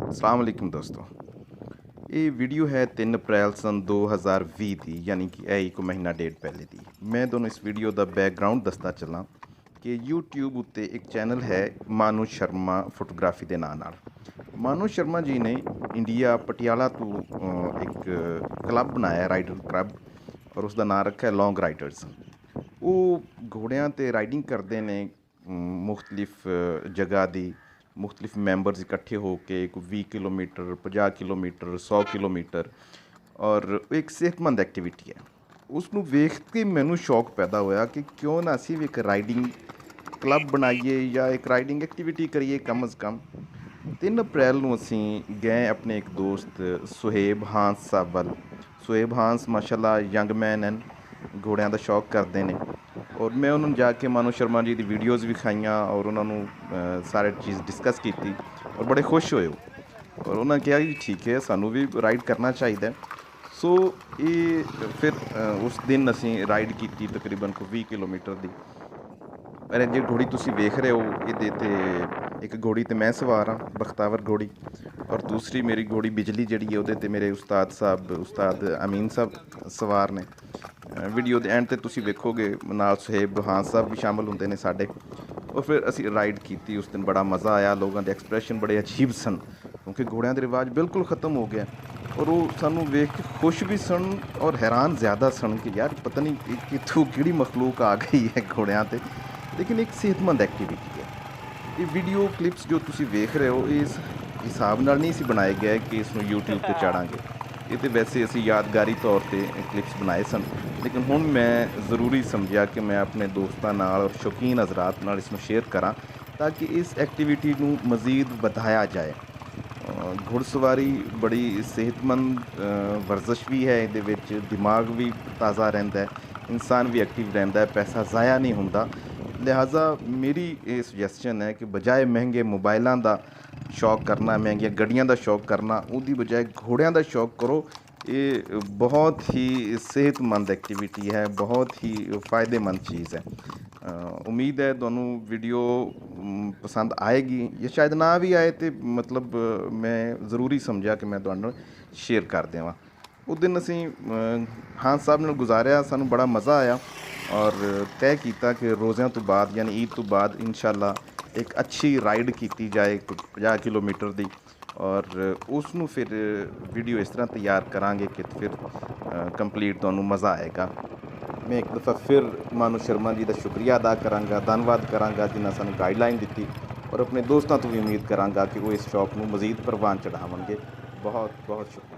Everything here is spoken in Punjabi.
अस्सलाम वालेकुम दोस्तों। ਇਹ ਵੀਡੀਓ ਹੈ 3 ਅਪ੍ਰੈਲ ਸਨ 2020 ਦੀ, ਯਾਨੀ ਕਿ ਇਹ ਇੱਕ ਮਹੀਨਾ ਡੇਢ ਪਹਿਲੇ ਦੀ। ਮੈਂ ਤੁਹਾਨੂੰ ਇਸ ਵੀਡੀਓ ਦਾ ਬੈਕਗਰਾਉਂਡ ਦੱਸਦਾ ਚੱਲਾਂ ਕਿ YouTube ਉੱਤੇ ਇੱਕ ਚੈਨਲ ਹੈ ਮਾਨੂ ਸ਼ਰਮਾ ਫੋਟੋਗ੍ਰਾਫੀ ਦੇ ਨਾਂ ਨਾਲ। ਮਾਨੂ ਸ਼ਰਮਾ ਜੀ ਨੇ ਇੰਡੀਆ ਪਟਿਆਲਾ ਤੋਂ ਇੱਕ ਕਲੱਬ ਬਣਾਇਆ, ਰਾਈਡਰ ਕਲੱਬ, ਔਰ ਉਸ ਦਾ ਨਾਂ ਰੱਖਿਆ ਲੌਂਗ ਰਾਈਡਰਸ। ਉਹ ਘੋੜਿਆਂ 'ਤੇ ਰਾਈਡਿੰਗ ਕਰਦੇ ਨੇ ਮੁਖਤਲਿਫ ਜਗ੍ਹਾ ਦੀ। ਮੁਖਤਲਿਫ ਮੈਂਬਰਸ ਇਕੱਠੇ ਹੋ ਕੇ ਕੋਈ 20 ਕਿਲੋਮੀਟਰ, 50 ਕਿਲੋਮੀਟਰ, 100 ਕਿਲੋਮੀਟਰ, ਔਰ ਇੱਕ ਸਿਹਤਮੰਦ ਐਕਟੀਵਿਟੀ ਹੈ। ਉਸ ਨੂੰ ਵੇਖ ਕੇ ਮੈਨੂੰ ਸ਼ੌਕ ਪੈਦਾ ਹੋਇਆ ਕਿ ਕਿਉਂ ਨਾ ਅਸੀਂ ਵੀ ਇੱਕ ਰਾਈਡਿੰਗ ਕਲੱਬ ਬਣਾਈਏ ਜਾਂ ਇੱਕ ਰਾਈਡਿੰਗ ਐਕਟੀਵਿਟੀ ਕਰੀਏ ਕਮ ਅਜ਼ ਕਮ। 3 ਅਪ੍ਰੈਲ ਨੂੰ ਅਸੀਂ ਗਏ ਆਪਣੇ ਇੱਕ ਦੋਸਤ ਸੁਹੇਬ ਹਾਂਸ ਸਾਹਿਬ ਵੱਲ। ਸੁਹੇਬ ਹਾਂਸ ਮਾਸ਼ਾਅੱਲਾ ਯੰਗ ਮੈਨ ਹਨ, ਘੋੜਿਆਂ ਦਾ ਸ਼ੌਕ ਕਰਦੇ ਨੇ, ਔਰ ਮੈਂ ਉਹਨਾਂ ਨੂੰ ਜਾ ਕੇ ਮਾਨੂ ਸ਼ਰਮਾ ਜੀ ਦੀ ਵੀਡੀਓਜ਼ ਵਿਖਾਈਆਂ ਔਰ ਉਹਨਾਂ ਨੂੰ ਸਾਰੇ ਚੀਜ਼ ਡਿਸਕਸ ਕੀਤੀ ਔਰ ਬੜੇ ਖੁਸ਼ ਹੋਏ ਔਰ ਉਹਨਾਂ ਕਿਹਾ ਕਿ ਠੀਕ ਹੈ, ਸਾਨੂੰ ਵੀ ਰਾਈਡ ਕਰਨਾ ਚਾਹੀਦਾ। ਸੋ ਇਹ ਫਿਰ ਉਸ ਦਿਨ ਅਸੀਂ ਰਾਈਡ ਕੀਤੀ ਤਕਰੀਬਨ ਕੋਈ 20 ਕਿਲੋਮੀਟਰ ਦੀ। ਪਰ ਇਹ ਜਿਹੜੀ ਘੋੜੀ ਤੁਸੀਂ ਵੇਖ ਰਹੇ ਹੋ, ਇਹਦੇ 'ਤੇ ਇੱਕ ਘੋੜੀ 'ਤੇ ਮੈਂ ਸਵਾਰ ਹਾਂ, ਬਖਤਾਵਰ ਘੋੜੀ, ਔਰ ਦੂਸਰੀ ਮੇਰੀ ਘੋੜੀ ਬਿਜਲੀ ਜਿਹੜੀ ਹੈ ਉਹਦੇ 'ਤੇ ਮੇਰੇ ਉਸਤਾਦ ਅਮੀਨ ਸਾਹਿਬ ਸਵਾਰ ਨੇ। ਵੀਡੀਓ ਦੇ ਐਂਡ 'ਤੇ ਤੁਸੀਂ ਵੇਖੋਗੇ ਨਾਲ ਸੁਹੇਬ ਹਾਂਸ ਸਾਹਿਬ ਵੀ ਸ਼ਾਮਿਲ ਹੁੰਦੇ ਨੇ ਸਾਡੇ। ਔਰ ਫਿਰ ਅਸੀਂ ਰਾਈਡ ਕੀਤੀ। ਉਸ ਦਿਨ ਬੜਾ ਮਜ਼ਾ ਆਇਆ। ਲੋਕਾਂ ਦੇ ਐਕਸਪ੍ਰੈਸ਼ਨ ਬੜੇ ਅਜੀਬ ਸਨ ਕਿਉਂਕਿ ਘੋੜਿਆਂ ਦੇ ਰਿਵਾਜ ਬਿਲਕੁਲ ਖ਼ਤਮ ਹੋ ਗਿਆ, ਔਰ ਉਹ ਸਾਨੂੰ ਵੇਖ ਕੇ ਖੁਸ਼ ਵੀ ਸਨ ਔਰ ਹੈਰਾਨ ਜ਼ਿਆਦਾ ਸਨ ਕਿ ਯਾਰ ਪਤਾ ਨਹੀਂ ਕਿੱਥੋਂ ਕਿਹੜੀ ਮਖਲੂਕ ਆ ਗਈ ਹੈ ਘੋੜਿਆਂ 'ਤੇ। ਲੇਕਿਨ ਇੱਕ ਸਿਹਤਮੰਦ ਐਕਟੀਵਿਟੀ ਹੈ। ਇਹ ਵੀਡੀਓ ਕਲਿੱਪਸ ਜੋ ਤੁਸੀਂ ਵੇਖ ਰਹੇ ਹੋ, ਇਸ ਹਿਸਾਬ ਨਾਲ ਨਹੀਂ ਸੀ ਬਣਾਏ ਗਏ ਕਿ ਇਸ ਨੂੰ YouTube 'ਤੇ ਚਾੜਾਂਗੇ। ਇਹ ਤਾਂ ਵੈਸੇ ਅਸੀਂ ਯਾਦਗਾਰੀ ਤੌਰ 'ਤੇ ਕਲਿੱਪਸ ਬਣਾਏ ਸਨ, ਲੇਕਿਨ ਹੁਣ ਮੈਂ ਜ਼ਰੂਰੀ ਸਮਝਿਆ ਕਿ ਮੈਂ ਆਪਣੇ ਦੋਸਤਾਂ ਨਾਲ ਔਰ ਸ਼ੌਕੀਨ ਹਜ਼ਰਾਤ ਨਾਲ ਇਸ ਨੂੰ ਸ਼ੇਅਰ ਕਰਾਂ ਤਾਂ ਕਿ ਇਸ ਐਕਟੀਵਿਟੀ ਨੂੰ ਮਜ਼ੀਦ ਵਧਾਇਆ ਜਾਏ। ਘੋੜਸਵਾਰੀ ਬੜੀ ਸਿਹਤਮੰਦ ਵਰਜ਼ਿਸ਼ ਵੀ ਹੈ। ਇਹਦੇ ਵਿੱਚ ਦਿਮਾਗ ਵੀ ਤਾਜ਼ਾ ਰਹਿੰਦਾ ਹੈ, ਇਨਸਾਨ ਵੀ ਐਕਟਿਵ ਰਹਿੰਦਾ ਹੈ, ਪੈਸਾ ਜ਼ਾਇਆ ਨਹੀਂ ਹੁੰਦਾ। ਲਿਹਾਜ਼ਾ ਮੇਰੀ ਇਹ ਸੁਜੈਸਸ਼ਨ ਹੈ ਕਿ ਬਜਾਏ ਮਹਿੰਗੇ ਮੋਬਾਈਲਾਂ ਦਾ ਸ਼ੌਕ ਕਰਨਾ, ਮਹਿੰਗੀਆਂ ਗੱਡੀਆਂ ਦਾ ਸ਼ੌਕ ਕਰਨਾ, ਉਹਦੀ ਬਜਾਏ ਘੋੜਿਆਂ ਦਾ ਸ਼ੌਕ ਕਰੋ। ਇਹ ਬਹੁਤ ਹੀ ਸਿਹਤਮੰਦ ਐਕਟੀਵਿਟੀ ਹੈ, ਬਹੁਤ ਹੀ ਫ਼ਾਇਦੇਮੰਦ ਚੀਜ਼ ਹੈ। ਉਮੀਦ ਹੈ ਤੁਹਾਨੂੰ ਵੀਡੀਓ ਪਸੰਦ ਆਏਗੀ, ਜਾਂ ਸ਼ਾਇਦ ਨਾ ਵੀ ਆਏ ਤਾਂ ਮਤਲਬ ਮੈਂ ਜ਼ਰੂਰੀ ਸਮਝਿਆ ਕਿ ਮੈਂ ਤੁਹਾਨੂੰ ਸ਼ੇਅਰ ਕਰ ਦੇਵਾਂ। ਉਸ ਦਿਨ ਅਸੀਂ ਹਾਂ ਸਾਹਿਬ ਨਾਲ ਗੁਜ਼ਾਰਿਆ, ਸਾਨੂੰ ਬੜਾ ਮਜ਼ਾ ਆਇਆ ਔਰ ਤੈਅ ਕੀਤਾ ਕਿ ਰੋਜ਼ਿਆਂ ਤੋਂ ਬਾਅਦ ਯਾਨੀ ਈਦ ਤੋਂ ਬਾਅਦ ਇਨਸ਼ਾਅੱਲਾ ਇੱਕ ਅੱਛੀ ਰਾਈਡ ਕੀਤੀ ਜਾਏ 50 ਕਿਲੋਮੀਟਰ ਦੀ, ਔਰ ਉਸ ਨੂੰ ਫਿਰ ਵੀਡੀਓ ਇਸ ਤਰ੍ਹਾਂ ਤਿਆਰ ਕਰਾਂਗੇ ਕਿ ਫਿਰ ਕੰਪਲੀਟ ਤੁਹਾਨੂੰ ਮਜ਼ਾ ਆਏਗਾ। ਮੈਂ ਇੱਕ ਦਫਾ ਫਿਰ ਮਾਨੂ ਸ਼ਰਮਾ ਜੀ ਦਾ ਸ਼ੁਕਰੀਆ ਅਦਾ ਕਰਾਂਗਾ, ਧੰਨਵਾਦ ਕਰਾਂਗਾ ਜਿਨ੍ਹਾਂ ਸਾਨੂੰ ਗਾਈਡਲਾਈਨ ਦਿੱਤੀ, ਔਰ ਆਪਣੇ ਦੋਸਤਾਂ ਤੋਂ ਵੀ ਉਮੀਦ ਕਰਾਂਗਾ ਕਿ ਉਹ ਇਸ ਸ਼ੌਕ ਨੂੰ ਮਜ਼ੀਦ ਪ੍ਰਵਾਨ ਚੜ੍ਹਾਵਣਗੇ। ਬਹੁਤ ਬਹੁਤ ਸ਼ੁਕਰੀਆ।